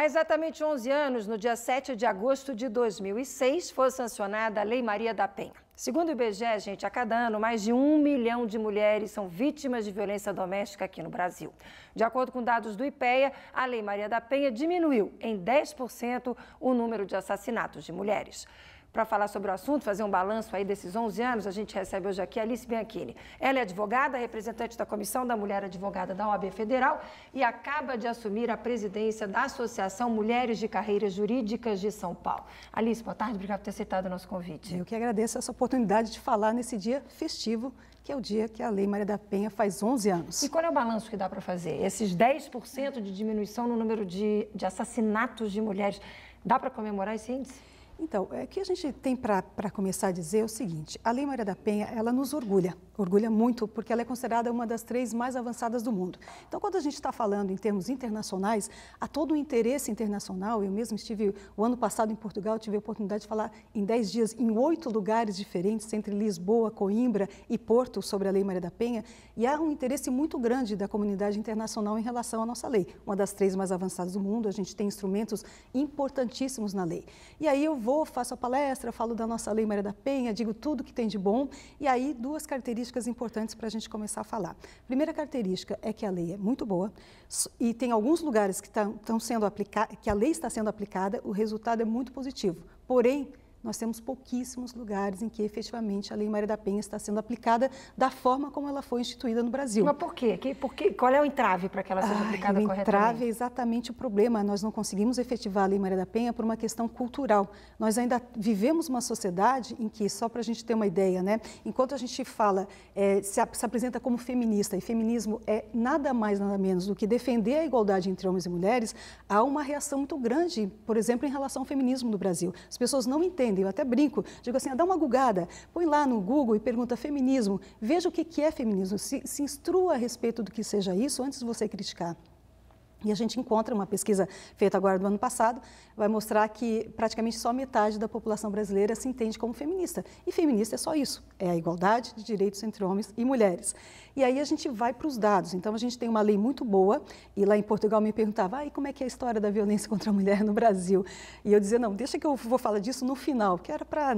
Há exatamente 11 anos, no dia 7 de agosto de 2006, foi sancionada a Lei Maria da Penha. Segundo o IBGE, gente, a cada ano, mais de 1 milhão de mulheres são vítimas de violência doméstica aqui no Brasil. De acordo com dados do IPEA, a Lei Maria da Penha diminuiu em 10% o número de assassinatos de mulheres. Para falar sobre o assunto, fazer um balanço aí desses 11 anos, a gente recebe hoje aqui a Alice Bianchini. Ela é advogada, representante da Comissão da Mulher Advogada da OAB Federal e acaba de assumir a presidência da Associação Mulheres de Carreiras Jurídicas de São Paulo. Alice, boa tarde, obrigada por ter aceitado o nosso convite. Eu que agradeço essa oportunidade de falar nesse dia festivo, que é o dia que a Lei Maria da Penha faz 11 anos. E qual é o balanço que dá para fazer? Esses 10% de diminuição no número de assassinatos de mulheres, dá para comemorar esse índice? Então, o que a gente tem para começar a dizer é o seguinte: a Lei Maria da Penha, ela nos orgulha muito, porque ela é considerada uma das 3 mais avançadas do mundo. Então, quando a gente está falando em termos internacionais, há todo um interesse internacional. Eu mesmo estive, o ano passado em Portugal, tive a oportunidade de falar em 10 dias em 8 lugares diferentes, entre Lisboa, Coimbra e Porto, sobre a Lei Maria da Penha, e há um interesse muito grande da comunidade internacional em relação à nossa lei, uma das 3 mais avançadas do mundo. A gente tem instrumentos importantíssimos na lei. E aí eu faço a palestra, falo da nossa Lei Maria da Penha, digo tudo que tem de bom, e aí 2 características importantes para a gente começar a falar. Primeira característica é que a lei é muito boa e tem alguns lugares que estão sendo aplicados, que a lei está sendo aplicada, o resultado é muito positivo. Porém, nós temos pouquíssimos lugares em que efetivamente a Lei Maria da Penha está sendo aplicada da forma como ela foi instituída no Brasil. Mas por quê? Qual é o entrave para que ela seja aplicada corretamente? O entrave é exatamente o problema. Nós não conseguimos efetivar a Lei Maria da Penha por uma questão cultural. Nós ainda vivemos uma sociedade em que, só para a gente ter uma ideia, né, enquanto a gente fala, se apresenta como feminista, e feminismo é nada mais, nada menos do que defender a igualdade entre homens e mulheres, há uma reação muito grande, por exemplo, em relação ao feminismo no Brasil. As pessoas não entendem. Eu até brinco, digo assim, dá uma googada, põe lá no Google e pergunta feminismo, veja o que é feminismo, se instrua a respeito do que seja isso antes de você criticar. E a gente encontra uma pesquisa feita agora do ano passado, vai mostrar que praticamente só metade da população brasileira se entende como feminista. E feminista é só isso, é a igualdade de direitos entre homens e mulheres. E aí a gente vai para os dados. Então a gente tem uma lei muito boa, e lá em Portugal me perguntava, e como é que é a história da violência contra a mulher no Brasil? E eu dizia, não, deixa que eu vou falar disso no final, que era para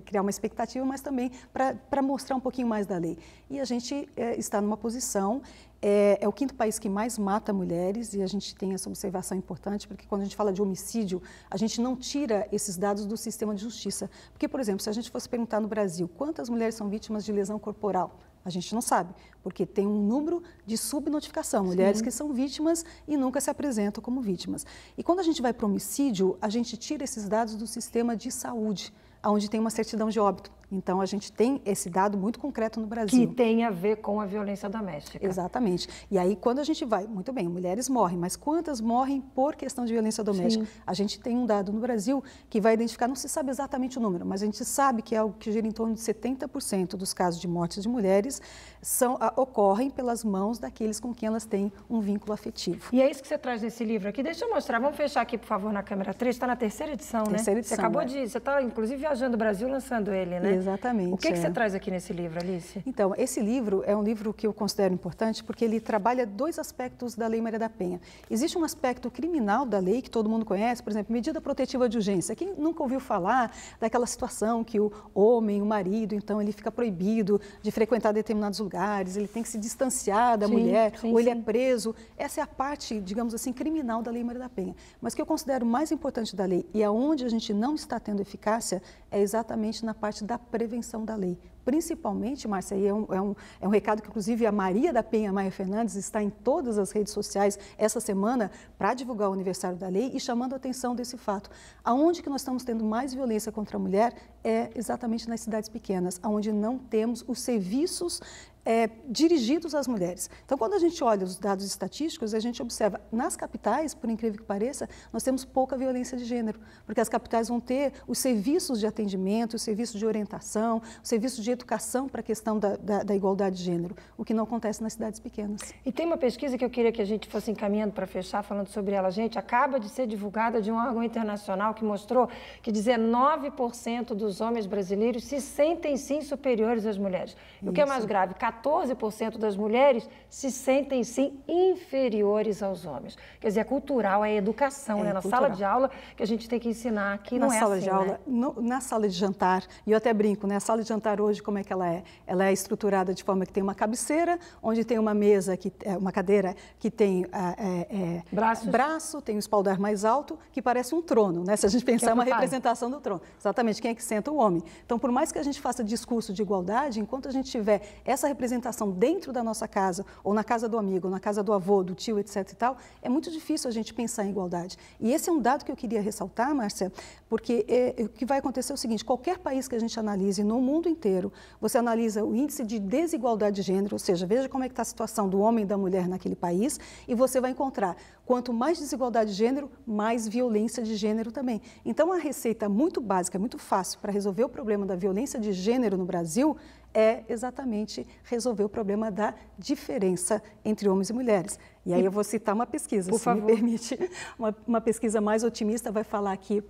criar uma expectativa, mas também para mostrar um pouquinho mais da lei. E a gente está numa posição. É o 5º país que mais mata mulheres, e a gente tem essa observação importante, porque quando a gente fala de homicídio, a gente não tira esses dados do sistema de justiça. Porque, por exemplo, se a gente fosse perguntar no Brasil quantas mulheres são vítimas de lesão corporal, a gente não sabe, porque tem um número de subnotificação, mulheres que são vítimas e nunca se apresentam como vítimas. E quando a gente vai para o homicídio, a gente tira esses dados do sistema de saúde, onde tem uma certidão de óbito. Então, a gente tem esse dado muito concreto no Brasil. Que tem a ver com a violência doméstica. Exatamente. E aí, quando a gente vai, muito bem, mulheres morrem, mas quantas morrem por questão de violência doméstica? Sim. A gente tem um dado no Brasil que vai identificar, não se sabe exatamente o número, mas a gente sabe que é algo que gira em torno de 70% dos casos de mortes de mulheres ocorrem pelas mãos daqueles com quem elas têm um vínculo afetivo. E é isso que você traz nesse livro aqui. Deixa eu mostrar, vamos fechar aqui, por favor, na câmera 3, está na 3ª edição, né? Terceira edição, você acabou você está, inclusive, viajando o Brasil lançando ele, né? Exatamente. O que você traz aqui nesse livro, Alice? Então, esse livro é um livro que eu considero importante porque ele trabalha 2 aspectos da Lei Maria da Penha. Existe um aspecto criminal da lei que todo mundo conhece, por exemplo, medida protetiva de urgência. Quem nunca ouviu falar daquela situação que o homem, o marido, então ele fica proibido de frequentar determinados lugares, ele tem que se distanciar da mulher, ou ele é preso. Essa é a parte, digamos assim, criminal da Lei Maria da Penha. Mas o que eu considero mais importante da lei e aonde a gente não está tendo eficácia é exatamente na parte da prevenção da lei. Principalmente, Márcia, aí é um recado que, inclusive, a Maria da Penha Maia Fernandes está em todas as redes sociais essa semana para divulgar o aniversário da lei e chamando a atenção desse fato. Aonde que nós estamos tendo mais violência contra a mulher é exatamente nas cidades pequenas, onde não temos os serviços dirigidos às mulheres. Então, quando a gente olha os dados estatísticos, a gente observa, nas capitais, por incrível que pareça, nós temos pouca violência de gênero, porque as capitais vão ter os serviços de atendimento, os serviços de orientação, os serviços de de educação para a questão da igualdade de gênero, o que não acontece nas cidades pequenas. E tem uma pesquisa que eu queria que a gente fosse encaminhando para fechar, falando sobre ela. Gente, acaba de ser divulgada de um órgão internacional que mostrou que 19% dos homens brasileiros se sentem sim superiores às mulheres. E o que é mais grave, 14% das mulheres se sentem sim inferiores aos homens. Quer dizer, é cultural, é educação, né? Na sala de aula que a gente tem que ensinar que não é assim, sala de aula, né? Na sala de jantar, e eu até brinco, né? A sala de jantar hoje, como é que ela é? Ela é estruturada de forma que tem uma cabeceira, onde tem uma mesa, uma cadeira que tem braço, tem um espaldar mais alto, que parece um trono, né? Se a gente pensar, é uma representação do trono. Exatamente, quem é que senta? O homem. Então, por mais que a gente faça discurso de igualdade, enquanto a gente tiver essa representação dentro da nossa casa, ou na casa do amigo, ou na casa do avô, do tio, etc. e tal, é muito difícil a gente pensar em igualdade. E esse é um dado que eu queria ressaltar, Márcia, porque o que vai acontecer é o seguinte: qualquer país que a gente analise no mundo inteiro, você analisa o índice de desigualdade de gênero, ou seja, veja como é que está a situação do homem e da mulher naquele país, e você vai encontrar, quanto mais desigualdade de gênero, mais violência de gênero também. Então, a receita muito básica, muito fácil para resolver o problema da violência de gênero no Brasil é exatamente resolver o problema da diferença entre homens e mulheres. E aí eu vou citar uma pesquisa, se me permite. Uma pesquisa mais otimista vai falar que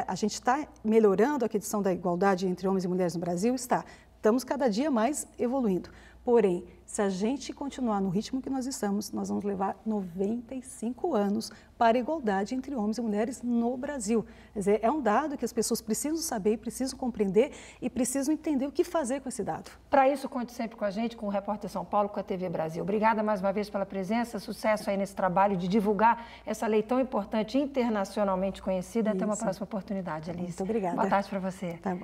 a gente está melhorando a questão da igualdade entre homens e mulheres no Brasil, estamos cada dia mais evoluindo. Porém, se a gente continuar no ritmo que nós estamos, nós vamos levar 95 anos para a igualdade entre homens e mulheres no Brasil. Quer dizer, é um dado que as pessoas precisam saber, precisam compreender e precisam entender o que fazer com esse dado. Para isso, conte sempre com a gente, com o Repórter São Paulo, com a TV Brasil. Obrigada mais uma vez pela presença, sucesso aí nesse trabalho de divulgar essa lei tão importante, internacionalmente conhecida. Até uma próxima oportunidade, Alice. Muito obrigada. Boa tarde para você. Tá bom.